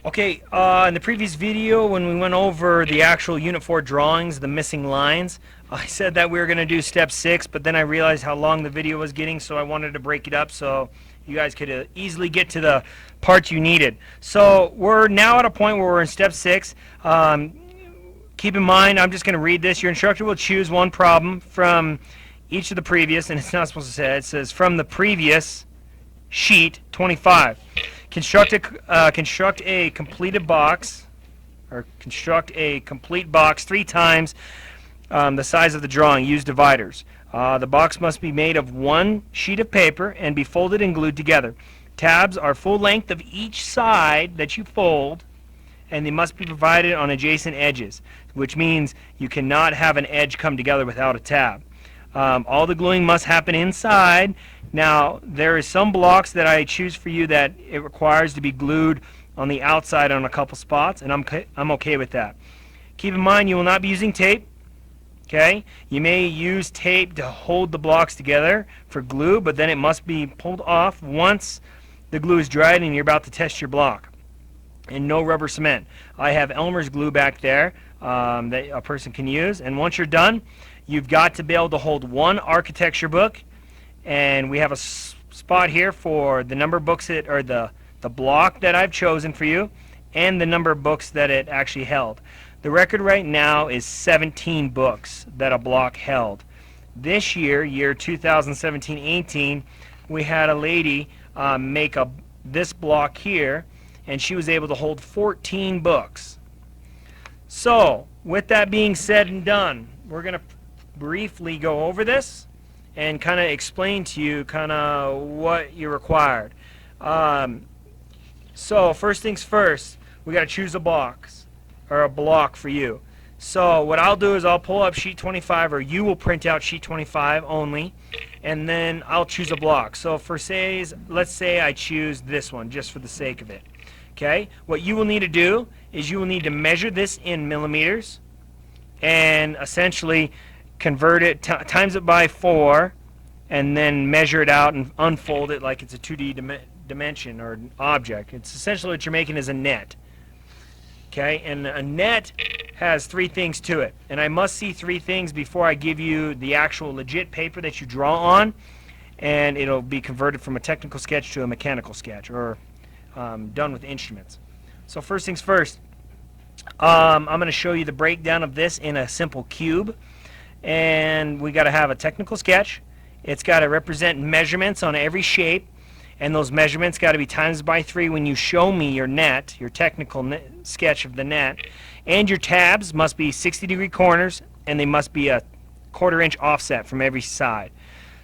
Okay, in the previous video when we went over the actual Unit 4 drawings, the missing lines, I said that we were going to do step 6, but then I realized how long the video was getting, so I wanted to break it up so you guys could easily get to the parts you needed. So we're now at a point where we're in step 6. Keep in mind, I'm just going to read this. Your instructor will choose one problem from each of the previous, and it's not supposed to say it. It says from the previous sheet 25. Construct a completed box, or construct a complete box 3 times the size of the drawing. Use dividers. The box must be made of 1 sheet of paper and be folded and glued together. Tabs are full length of each side that you fold, and they must be provided on adjacent edges, which means you cannot have an edge come together without a tab. All the gluing must happen inside. Now, there is some blocks that I choose for you that it requires to be glued on the outside on a couple spots, and I'm okay with that. Keep in mind, you will not be using tape. Okay? You may use tape to hold the blocks together for glue, but then it must be pulled off once the glue is dried and you're about to test your block. And no rubber cement. I have Elmer's glue back there that a person can use, and once you're done, you've got to be able to hold 1 architecture book, and we have a spot here for the number of books or the block that I've chosen for you, and the number of books that it actually held. The record right now is 17 books that a block held. This year, year 2017-18, we had a lady make this block here, and she was able to hold 14 books. So, with that being said and done, we're going to briefly go over this and kind of explain to you kind of what you required. So, first things first, we got to choose a box or a block for you. So, what I'll do is I'll pull up sheet 25, or you will print out sheet 25 only, and then I'll choose a block. So, let's say I choose this one just for the sake of it. Okay, what you will need to do is you will need to measure this in millimeters and essentially convert it, times it by 4, and then measure it out and unfold it like it's a 2D dimension or an object. It's essentially what you're making is a net. Okay, and a net has 3 things to it, and I must see 3 things before I give you the actual legit paper that you draw on, and it'll be converted from a technical sketch to a mechanical sketch, or done with instruments. So first things first, I'm going to show you the breakdown of this in a simple cube, and we got to have a technical sketch. It's got to represent measurements on every shape, and those measurements got to be times by 3 when you show me your net, your technical sketch of the net, and your tabs must be 60-degree corners, and they must be a 1/4 inch offset from every side.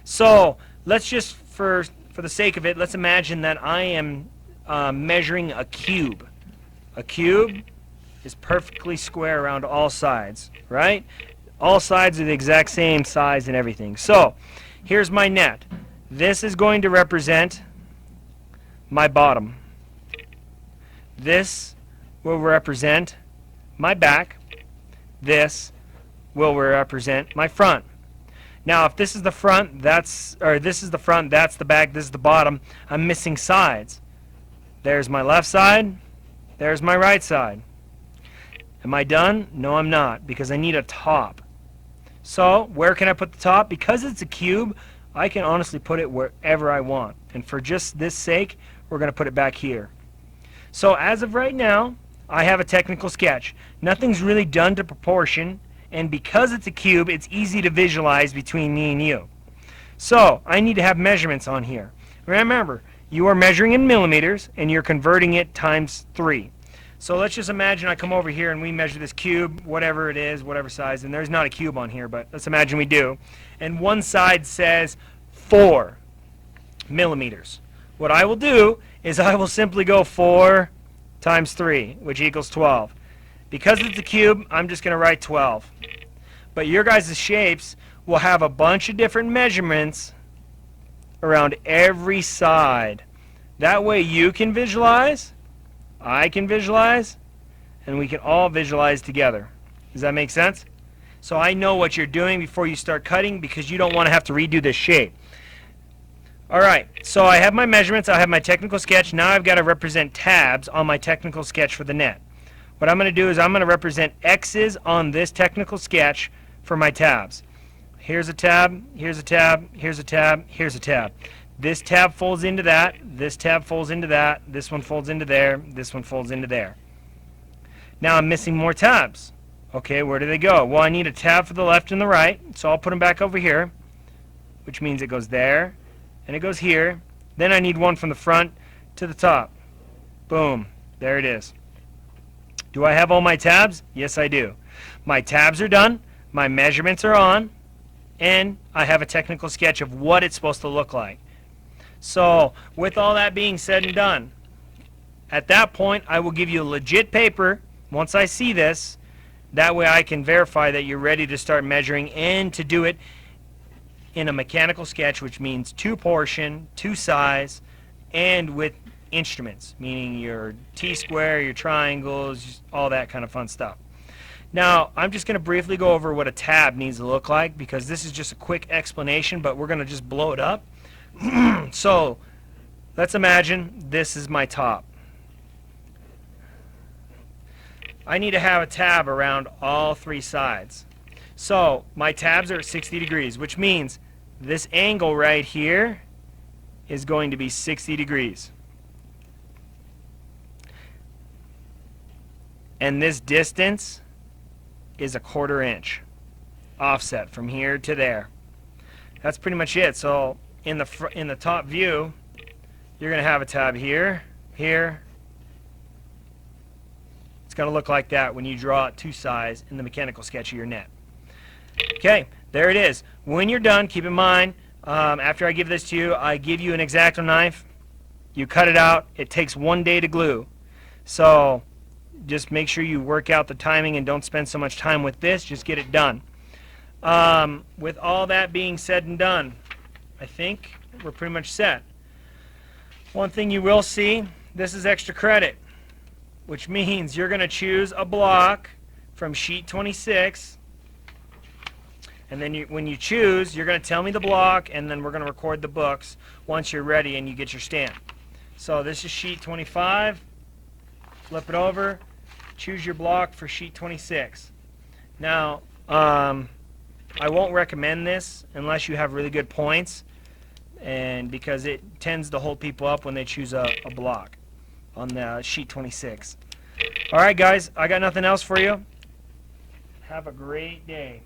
So let's just, for the sake of it, let's imagine that I am measuring a cube. A cube is perfectly square around all sides, right? All sides are the exact same size and everything. So here's my net. This is going to represent my bottom. This will represent my back. This will represent my front. Now, if this is the front, this is the front, that's the back, this is the bottom, I'm missing sides. There's my left side, there's my right side. Am I done? No, I'm not, because I need a top. So, where can I put the top? Because it's a cube, I can honestly put it wherever I want. And for just this sake, we're going to put it back here. So, as of right now, I have a technical sketch. Nothing's really done to proportion, and because it's a cube, it's easy to visualize between me and you. So, I need to have measurements on here. Remember, you are measuring in millimeters, and you're converting it times 3. So let's just imagine I come over here and we measure this cube, whatever it is, whatever size, and there's not a cube on here, but let's imagine we do. And one side says 4 millimeters. What I will do is I will simply go 4 times 3, which equals 12. Because it's a cube, I'm just going to write 12. But your guys' shapes will have a bunch of different measurements around every side. That way you can visualize, I can visualize, and we can all visualize together. Does that make sense? So I know what you're doing before you start cutting, because you don't want to have to redo this shape. Alright, so I have my measurements, I have my technical sketch. Now I've got to represent tabs on my technical sketch for the net. What I'm going to do is I'm going to represent X's on this technical sketch for my tabs. Here's a tab, here's a tab, here's a tab, here's a tab. This tab folds into that, this tab folds into that, this one folds into there, this one folds into there. Now I'm missing more tabs. Okay, where do they go? Well, I need a tab for the left and the right, so I'll put them back over here, which means it goes there, and it goes here. Then I need one from the front to the top. Boom, there it is. Do I have all my tabs? Yes, I do. My tabs are done, my measurements are on, and I have a technical sketch of what it's supposed to look like. So, with all that being said and done, at that point I will give you a legit paper once I see this. That way I can verify that you're ready to start measuring and to do it in a mechanical sketch, which means 2 portion, 2 size, and with instruments, meaning your T-square, your triangles, all that kind of fun stuff. Now, I'm just going to briefly go over what a tab needs to look like, because this is just a quick explanation, but we're going to just blow it up. So, let's imagine this is my top. I need to have a tab around all 3 sides. So, my tabs are at 60 degrees, which means this angle right here is going to be 60 degrees. And this distance is a 1/4 inch offset from here to there. That's pretty much it. So in the top view, you're going to have a tab here, here. It's going to look like that when you draw it 2 sides in the mechanical sketch of your net. Okay, there it is. When you're done, keep in mind, after I give this to you, I give you an X-Acto knife. You cut it out. It takes 1 day to glue. So just make sure you work out the timing and don't spend so much time with this. Just get it done. With all that being said and done, I think we're pretty much set. One thing you will see, this is extra credit, which means you're going to choose a block from sheet 26, and then when you choose, you're going to tell me the block, and then we're going to record the books once you're ready and you get your stamp. So this is sheet 25. Flip it over, choose your block for sheet 26. Now, I won't recommend this unless you have really good points, and because it tends to hold people up when they choose a block on the sheet 26. Alright guys, I got nothing else for you. Have a great day.